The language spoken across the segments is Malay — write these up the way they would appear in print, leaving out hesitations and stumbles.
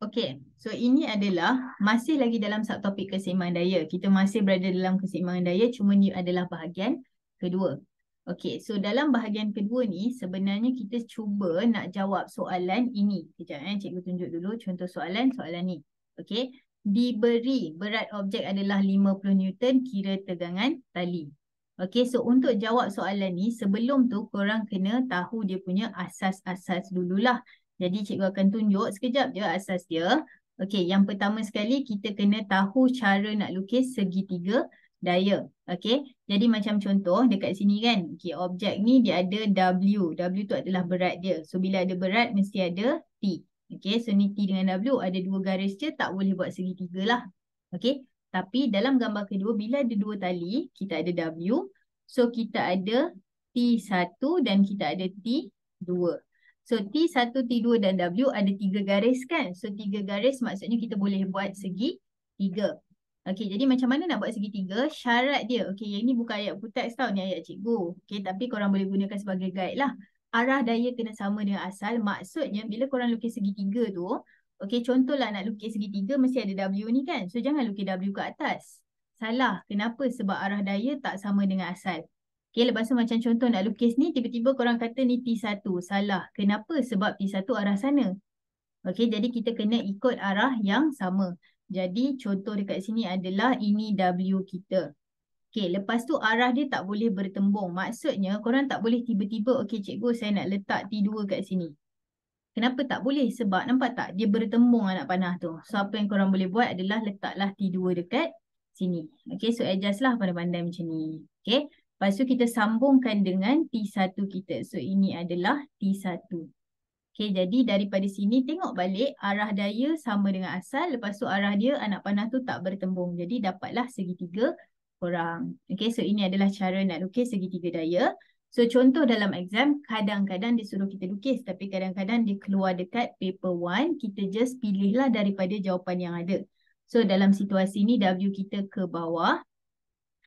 Okey, so ini adalah masih lagi dalam subtopik keseimbangan daya. Kita masih berada dalam keseimbangan daya, cuma ni adalah bahagian kedua. Okey, so dalam bahagian kedua ni sebenarnya kita cuba nak jawab soalan ini. Kejap cikgu tunjuk dulu contoh soalan ni. Okey, diberi berat objek adalah 50 Newton, kira tegangan tali. Okey, so untuk jawab soalan ni sebelum tu korang kena tahu dia punya asas-asas dululah. Jadi cikgu akan tunjuk sekejap je asas dia. Okey, yang pertama sekali kita kena tahu cara nak lukis segitiga daya. Okey, jadi macam contoh dekat sini kan. Okey, objek ni dia ada W. W tu adalah berat dia. So bila ada berat mesti ada T. Okey, so ni T dengan W ada dua garis je, tak boleh buat segitiga lah. Okey, tapi dalam gambar kedua bila ada dua tali, kita ada W. So kita ada T1 dan kita ada T2. So T1, T2 dan W ada 3 garis kan? So 3 garis maksudnya kita boleh buat segi 3. Okey, jadi macam mana nak buat segi 3? Syarat dia. Okey, yang ni bukan ayat full text tau, ni ayat cikgu. Okey, tapi korang boleh gunakan sebagai guide lah. Arah daya kena sama dengan asal. Maksudnya bila korang lukis segi 3 tu, okey, contohlah nak lukis segi 3 mesti ada W ni kan? So jangan lukis W ke atas. Salah. Kenapa? Sebab arah daya tak sama dengan asal. Okay, lepas tu macam contoh nak lukis ni, tiba-tiba korang kata ni T1. Salah. Kenapa? Sebab T1 arah sana. Okay, jadi kita kena ikut arah yang sama. Jadi contoh dekat sini adalah ini W kita. Okay, lepas tu arah dia tak boleh bertembung. Maksudnya korang tak boleh tiba-tiba, okay cikgu saya nak letak T2 kat sini. Kenapa tak boleh? Sebab nampak tak? Dia bertembung anak panah tu. So apa yang korang boleh buat adalah letaklah T2 dekat sini. Okay, so adjust lah pandai-pandai macam ni. Okay. Lepas tu kita sambungkan dengan T1 kita. So ini adalah T1. Okay, jadi daripada sini tengok balik arah daya sama dengan asal. Lepas tu arah dia anak panah tu tak bertembung. Jadi dapatlah segitiga korang. Okay, so ini adalah cara nak lukis segitiga daya. So contoh dalam exam kadang-kadang dia suruh kita lukis. Tapi kadang-kadang dia keluar dekat paper 1. Kita just pilihlah daripada jawapan yang ada. So dalam situasi ni W kita ke bawah.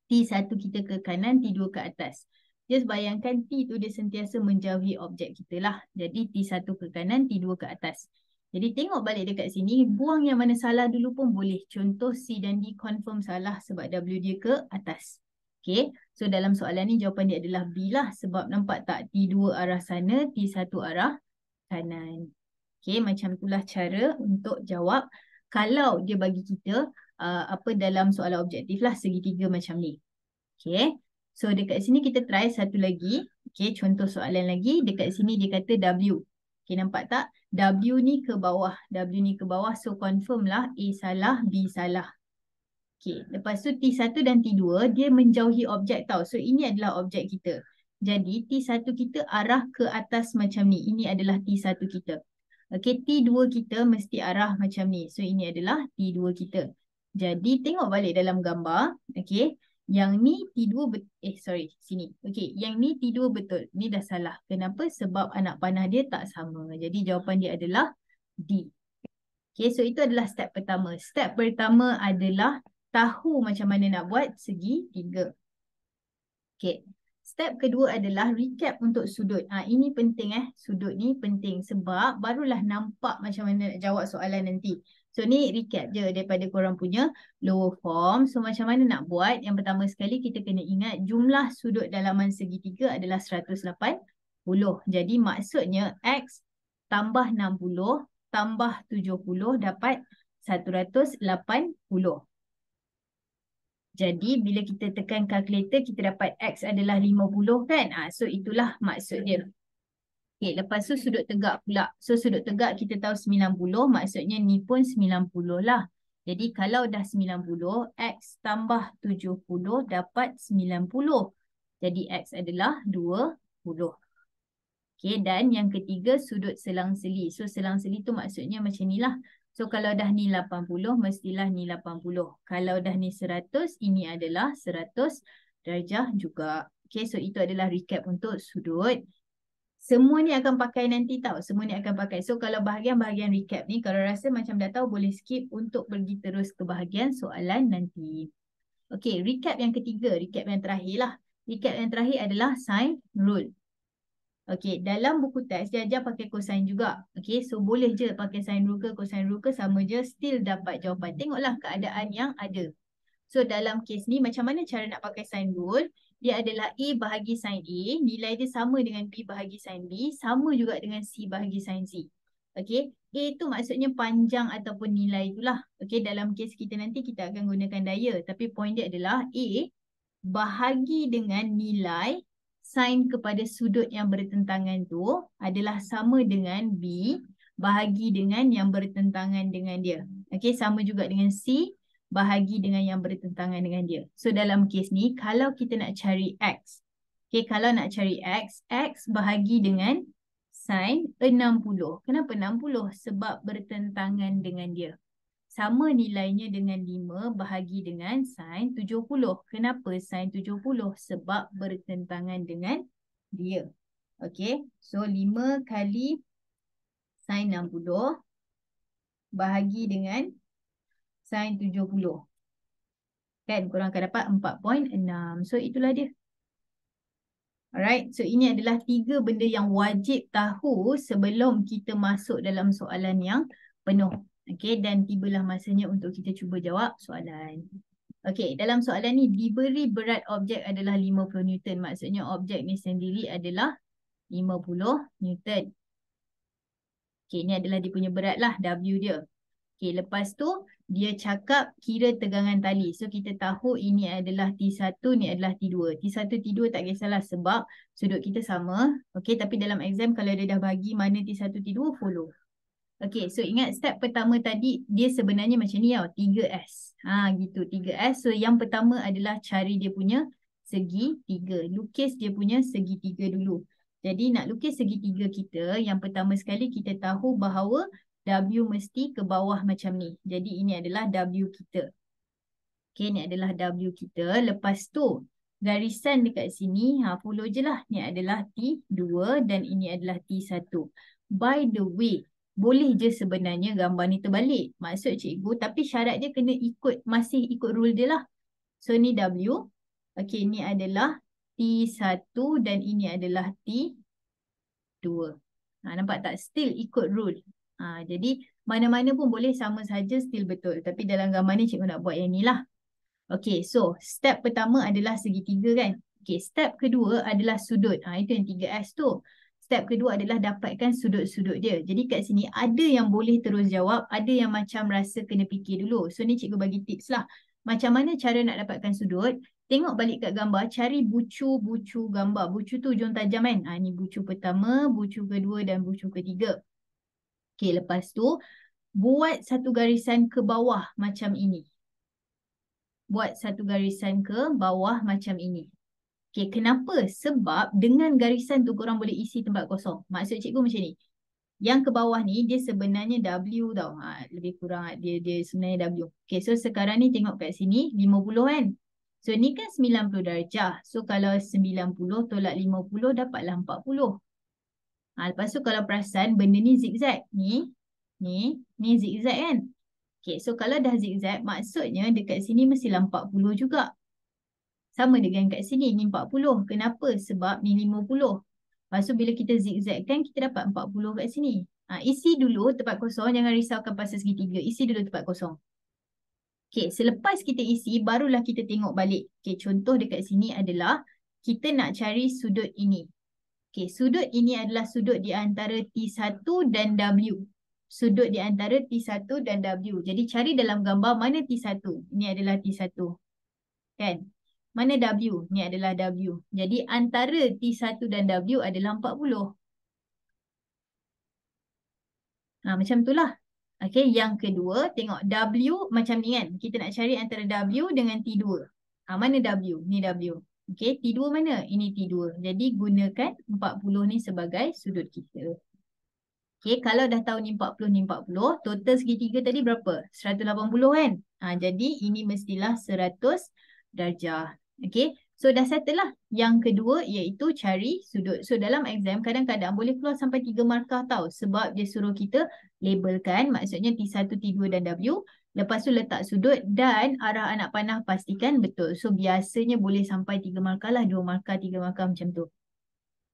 T1 kita ke kanan, T2 ke atas. Just bayangkan T tu dia sentiasa menjauhi objek kita lah. Jadi T1 ke kanan, T2 ke atas. Jadi tengok balik dekat sini, buang yang mana salah dulu pun boleh. Contoh C dan D confirm salah sebab W dia ke atas. Okay, so dalam soalan ni jawapan dia adalah B lah. Sebab nampak tak T2 arah sana, T1 arah kanan. Okay, macam itulah cara untuk jawab. Kalau dia bagi kita dalam soalan objektif lah segitiga macam ni. Okay. So dekat sini kita try satu lagi. Okay, contoh soalan lagi. Dekat sini dia kata W. Okay, nampak tak? W ni ke bawah. W ni ke bawah. So confirm lah A salah, B salah. Okay, lepas tu T1 dan T2 dia menjauhi objek tau. So ini adalah objek kita. Jadi T1 kita arah ke atas macam ni. Ini adalah T1 kita. Okay, T2 kita mesti arah macam ni. So ini adalah T2 kita. Jadi tengok balik dalam gambar. Okay, yang ni T2 sini. Okay, yang ni T2 betul. Ni dah salah. Kenapa? Sebab anak panah dia tak sama. Jadi jawapan dia adalah D. Okay, so itu adalah step pertama. Step pertama adalah tahu macam mana nak buat segi 3. Okay. Step kedua adalah recap untuk sudut. Ini penting sudut ni penting sebab barulah nampak macam mana nak jawab soalan nanti. So ni recap je daripada korang punya lower form. So macam mana nak buat? Yang pertama sekali kita kena ingat jumlah sudut dalaman segitiga adalah 180. Jadi maksudnya X tambah 60 tambah 70 dapat 180. Jadi bila kita tekan kalkulator kita dapat X adalah 50 kan? So itulah maksud dia. Okay, lepas tu sudut tegak pula. So sudut tegak kita tahu 90 maksudnya ni pun 90 lah. Jadi kalau dah 90 X tambah 70 dapat 90. Jadi X adalah 20. Okay, dan yang ketiga sudut selang-seli. So selang-seli tu maksudnya macam ni lah. So kalau dah ni 80, mestilah ni 80. Kalau dah ni 100, ini adalah 100 darjah juga. Okay, so itu adalah recap untuk sudut. Semua ni akan pakai nanti tau. Semua ni akan pakai. So kalau bahagian-bahagian recap ni, kalau rasa macam dah tahu, boleh skip untuk pergi terus ke bahagian soalan nanti. Okay, recap yang ketiga. Recap yang terakhir lah. Recap yang terakhir adalah sign rule. Okey, dalam buku teks dia ajar pakai cosine juga. Okey, so boleh je pakai sine rule ke cosine rule ke, sama je, still dapat jawapan. Tengoklah keadaan yang ada. So dalam kes ni macam mana cara nak pakai sine rule? Dia adalah A bahagi sin A, nilai dia sama dengan B bahagi sin B, sama juga dengan C bahagi sin C. Okey, A tu maksudnya panjang ataupun nilai itulah. Okey, dalam kes kita nanti kita akan gunakan daya, tapi point dia adalah A bahagi dengan nilai sin kepada sudut yang bertentangan tu adalah sama dengan B bahagi dengan yang bertentangan dengan dia. Okey, sama juga dengan C bahagi dengan yang bertentangan dengan dia. So dalam kes ni, kalau kita nak cari X. Okay, kalau nak cari X, X bahagi dengan sin 60. Kenapa 60? Sebab bertentangan dengan dia. Sama nilainya dengan 5 bahagi dengan sin 70. Kenapa sin 70? Sebab bertentangan dengan dia. Okay, so 5 kali sin 60 bahagi dengan sin 70. Kan, korang akan dapat 4.6. So, itulah dia. Alright, so ini adalah 3 benda yang wajib tahu sebelum kita masuk dalam soalan yang penuh. Okay, dan tibalah masanya untuk kita cuba jawab soalan. Okay, dalam soalan ni diberi berat objek adalah 50 Newton. Maksudnya objek ni sendiri adalah 50 Newton. Okay, ni adalah dia punya berat lah, W dia. Okay, lepas tu dia cakap kira tegangan tali. So kita tahu ini adalah T1, ni adalah T2. T1, T2 tak kisahlah sebab sudut kita sama. Okay, tapi dalam exam kalau dia dah bagi mana T1, T2, follow. Okay, so ingat step pertama tadi dia sebenarnya macam ni tau, 3S. Gitu, 3S. So yang pertama adalah cari dia punya segi 3. Lukis dia punya segi 3 dulu. Jadi nak lukis segi 3 kita, yang pertama sekali kita tahu bahawa W mesti ke bawah macam ni. Jadi ini adalah W kita. Okay, ni adalah W kita. Lepas tu, garisan dekat sini, follow je lah. Ni adalah T2 dan ini adalah T1. By the way, boleh je sebenarnya gambar ni terbalik. Maksud cikgu, tapi syarat dia kena masih ikut rule dia lah. So ni W. Okay, ni adalah T1 dan ini adalah T2. Nampak tak? Still ikut rule. Jadi mana-mana pun boleh sama saja, still betul. Tapi dalam gambar ni cikgu nak buat yang ni lah. Okay, so step pertama adalah segitiga kan. Okay, step kedua adalah sudut. Itu yang 3S tu. Step kedua adalah dapatkan sudut-sudut dia. Jadi kat sini ada yang boleh terus jawab, ada yang macam rasa kena fikir dulu. So ni cikgu bagi tips lah. Macam mana cara nak dapatkan sudut? Tengok balik kat gambar, cari bucu-bucu gambar. Bucu tu ujung tajam kan. Ni bucu pertama, bucu kedua dan bucu ketiga. Okay, lepas tu buat satu garisan ke bawah macam ini. Buat satu garisan ke bawah macam ini. Okay, kenapa? Sebab dengan garisan tu korang boleh isi tempat kosong. Maksud cikgu macam ni. Yang ke bawah ni dia sebenarnya W tau. Lebih kurang dia sebenarnya W. Okay, so sekarang ni tengok kat sini 50 kan. So ni kan 90 darjah. So kalau 90 tolak 50 dapatlah 40. Lepas tu kalau perasan benda ni zigzag. Ni zigzag kan. Okay, so kalau dah zigzag maksudnya dekat sini mestilah 40 juga. Sama dengan kat sini, ni 40. Kenapa? Sebab ni 50. Lepas tu bila kita zigzagkan, kita dapat 40 kat sini. Isi dulu tempat kosong, jangan risaukan pasal segitiga. Isi dulu tempat kosong. Okay, selepas kita isi, barulah kita tengok balik. Okay, contoh dekat sini adalah kita nak cari sudut ini. Okay, sudut ini adalah sudut di antara T1 dan W. Sudut di antara T1 dan W. Jadi cari dalam gambar mana T1. Ini adalah T1. Kan? Mana W? Ini adalah W. Jadi antara T1 dan W adalah 40. Macam itulah. Okay, yang kedua, tengok W macam ni kan. Kita nak cari antara W dengan T2. Mana W? Ni W. Okay, T2 mana? Ini T2. Jadi gunakan 40 ni sebagai sudut kita. Okay, kalau dah tahu ni 40, ni 40. Total segitiga tadi berapa? 180 kan? Jadi ini mestilah 100 darjah. Okay, so dah settle lah. Yang kedua iaitu cari sudut. So dalam exam kadang-kadang boleh keluar sampai 3 markah tau. Sebab dia suruh kita labelkan. Maksudnya T1, T2 dan W. Lepas tu letak sudut dan arah anak panah pastikan betul. So biasanya boleh sampai 3 markah lah. 2 markah, 3 markah macam tu.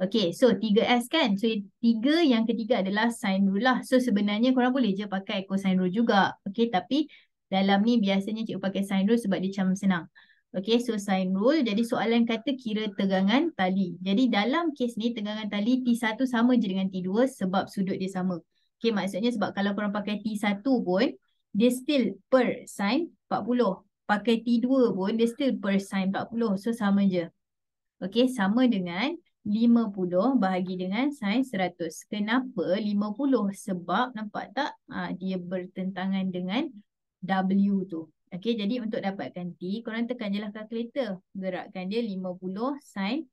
Okay, so 3S kan. So 3 yang ketiga adalah sine rule lah. So sebenarnya korang boleh je pakai cosine rule juga. Okay, tapi dalam ni biasanya cikgu pakai sine rule sebab dia macam senang. Okay, so sine rule. Jadi soalan kata kira tegangan tali. Jadi dalam kes ni tegangan tali T1 sama je dengan T2 sebab sudut dia sama. Okay, maksudnya sebab kalau korang pakai T1 pun, dia still per sine 40. Pakai T2 pun, dia still per sine 40. So sama je. Okay, sama dengan 50 bahagi dengan sin 100. Kenapa 50? Sebab nampak tak? Dia bertentangan dengan W tu. Okay, jadi untuk dapatkan T, korang tekan je lah kalkulator. Gerakkan dia 50 sin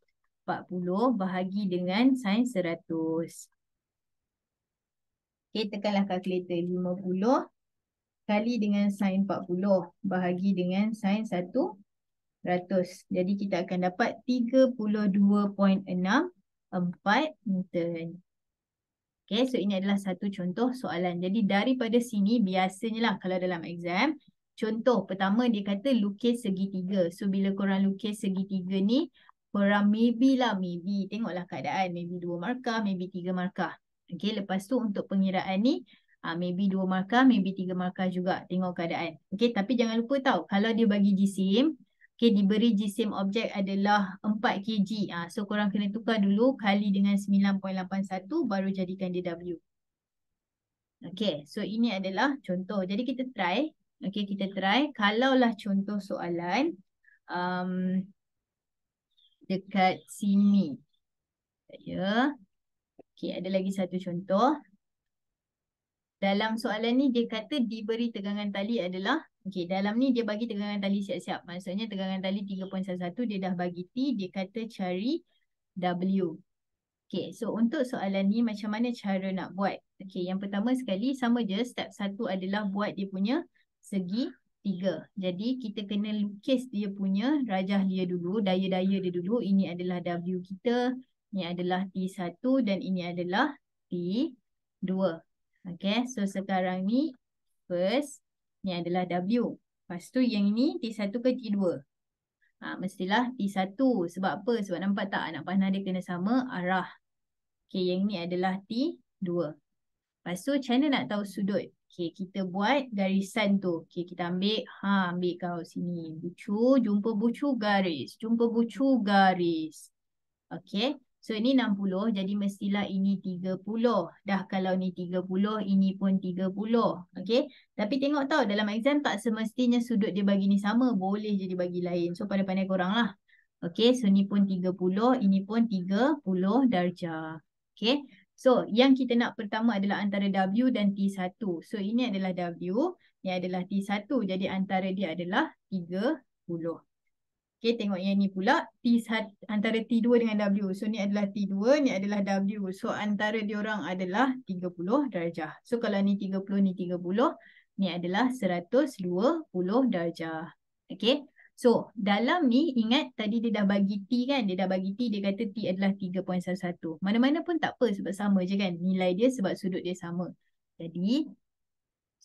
40 bahagi dengan sin 100. Okay, tekanlah kalkulator. 50 kali dengan sin 40 bahagi dengan sin 100. Jadi kita akan dapat 32.64 Newton. Okay, so ini adalah satu contoh soalan. Jadi daripada sini biasanya lah kalau dalam exam, contoh pertama dia kata lukis segitiga. So bila korang lukis segitiga ni, korang maybe tengoklah keadaan. Maybe 2 markah, maybe 3 markah. Okay, lepas tu untuk pengiraan ni, maybe 2 markah, maybe 3 markah juga. Tengok keadaan. Okay, tapi jangan lupa tahu, kalau dia bagi jisim, okay, diberi jisim objek adalah 4 kg. So korang kena tukar dulu kali dengan 9.81 baru jadikan dia W. Okay, so ini adalah contoh. Jadi kita try. Okay, kita try. Kalaulah contoh soalan dekat sini. Ya. Okay, ada lagi satu contoh. Dalam soalan ni dia kata diberi tegangan tali adalah, okay, dalam ni dia bagi tegangan tali siap-siap. Maksudnya tegangan tali 3.11 dia dah bagi T, dia kata cari W. Okay, so untuk soalan ni macam mana cara nak buat? Okay, yang pertama sekali sama je, step 1 adalah buat dia punya segi 3. Jadi kita kena lukis dia punya rajah dia dulu, daya-daya dia dulu. Ini adalah W kita, ini adalah T1 dan ini adalah T2. Okay, so sekarang ni first, ni adalah W. Lepas tu yang ni T1 ke T2? Mestilah T1. Sebab apa? Sebab nampak tak anak panah dia kena sama arah. Okay, yang ni adalah T2. Lepas tu macam mana nak tahu sudut? Okay, kita buat garisan tu. Okay, kita ambil, ambil kau sini. Bucu, jumpa bucu garis. Jumpa bucu garis. Okay. So ini 60, jadi mestilah ini 30. Dah kalau ni 30, ini pun 30. Okay. Tapi tengok tau, dalam exam tak semestinya sudut dia bagi ni sama. Boleh je dia bagi lain. So pandai-pandai korang lah. Okay. So ni pun 30, ini pun 30 darjah. Okay. So yang kita nak pertama adalah antara W dan T1. So ini adalah W, ini adalah T1. Jadi antara dia adalah 30. Okay, tengok yang ni pula T1, antara T2 dengan W. So ni adalah T2, ni adalah W. So antara diorang adalah 30 darjah. So kalau ni 30, ni 30, ni adalah 120 darjah. Okay. So dalam ni ingat tadi dia dah bagi T kan. Dia dah bagi T, dia kata T adalah 3.11. Mana-mana pun tak apa sebab sama je kan. Nilai dia sebab sudut dia sama. Jadi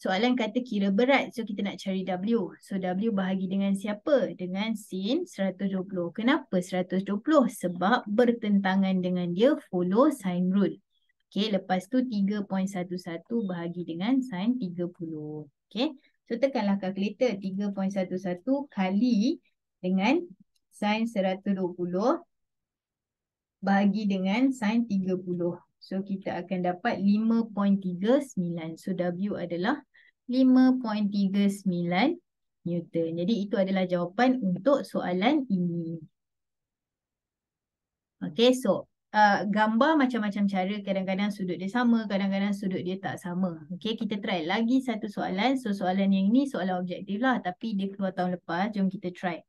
soalan kata kira berat. So kita nak cari W. So W bahagi dengan siapa? Dengan sin 120. Kenapa 120? Sebab bertentangan dengan dia follow sine rule. Okay, lepas tu 3.11 bahagi dengan sin 30. Okay, so tekanlah kalkulator. 3.11 kali dengan sin 120 bahagi dengan sin 30. So kita akan dapat 5.39. So W adalah 5.39 Newton. Jadi itu adalah jawapan untuk soalan ini. Okay, so gambar macam-macam cara. Kadang-kadang sudut dia sama, kadang-kadang sudut dia tak sama. Okay, kita try lagi satu soalan. So soalan yang ini soalan objektif lah. Tapi dia keluar tahun lepas. Jom kita try.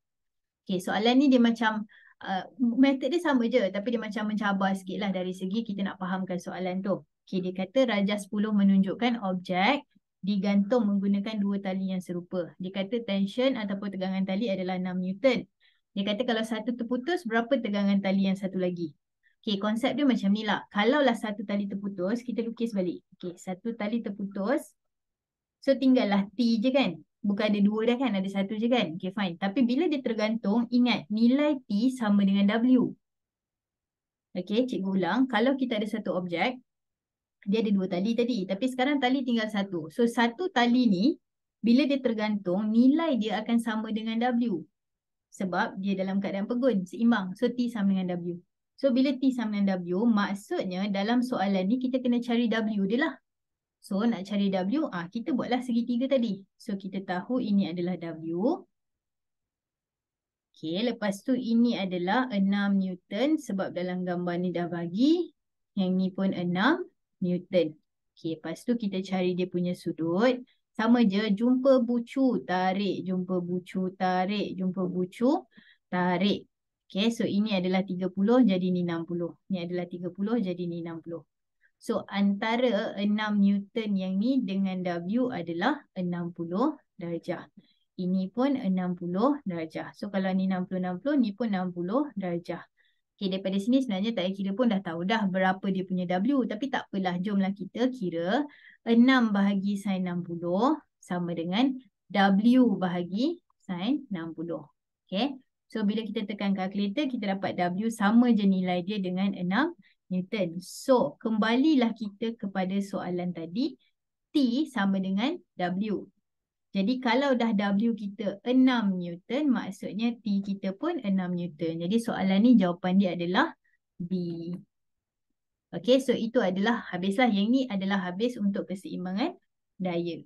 Okay, soalan ni dia macam metod dia sama je. Tapi dia macam mencabar sikit lah dari segi kita nak fahamkan soalan tu. Okay, dia kata rajah 10 menunjukkan objek digantung menggunakan dua tali yang serupa. Dia kata tension ataupun tegangan tali adalah 6 Newton. Dia kata kalau satu terputus, berapa tegangan tali yang satu lagi? Okay, konsep dia macam ni lah. Kalaulah satu tali terputus, kita lukis balik. Okay, satu tali terputus. So tinggallah T je kan? Bukan ada dua dah kan? Ada satu je kan? Okay, fine. Tapi bila dia tergantung, ingat nilai T sama dengan W. Okey, cikgu ulang. Kalau kita ada satu objek, dia ada dua tali tadi. Tapi sekarang tali tinggal satu. So, satu tali ni, bila dia tergantung, nilai dia akan sama dengan W. Sebab dia dalam keadaan pegun, seimbang. So, T sama dengan W. So, bila T sama dengan W, maksudnya dalam soalan ni kita kena cari W dia lah. So, nak cari W, kita buatlah segitiga tadi. So, kita tahu ini adalah W. Okey, lepas tu ini adalah 6 Newton sebab dalam gambar ni dah bagi. Yang ni pun 6 Newton. Okey, lepas tu kita cari dia punya sudut. Sama je, jumpa bucu, tarik. Jumpa bucu, tarik. Jumpa bucu, tarik. Okey, so ini adalah 30 jadi ni 60. Ni adalah 30 jadi ni 60. So antara 6 Newton yang ni dengan W adalah 60 darjah. Ini pun 60 darjah. So kalau ni 60-60, ni pun 60 darjah. Okay, daripada sini sebenarnya tak payah kira pun dah tahu dah berapa dia punya W. Tapi tak apalah, jomlah kita kira 6 bahagi sin 60 sama dengan W bahagi sin 60. Okay, so bila kita tekan kalkulator, kita dapat W sama je nilai dia dengan 6 Newton. So, kembalilah kita kepada soalan tadi. T sama dengan W. Jadi kalau dah W kita 6 Newton, maksudnya T kita pun 6 Newton. Jadi soalan ni jawapan dia adalah B. Okay, so itu adalah habislah. Yang ni adalah habis untuk keseimbangan daya.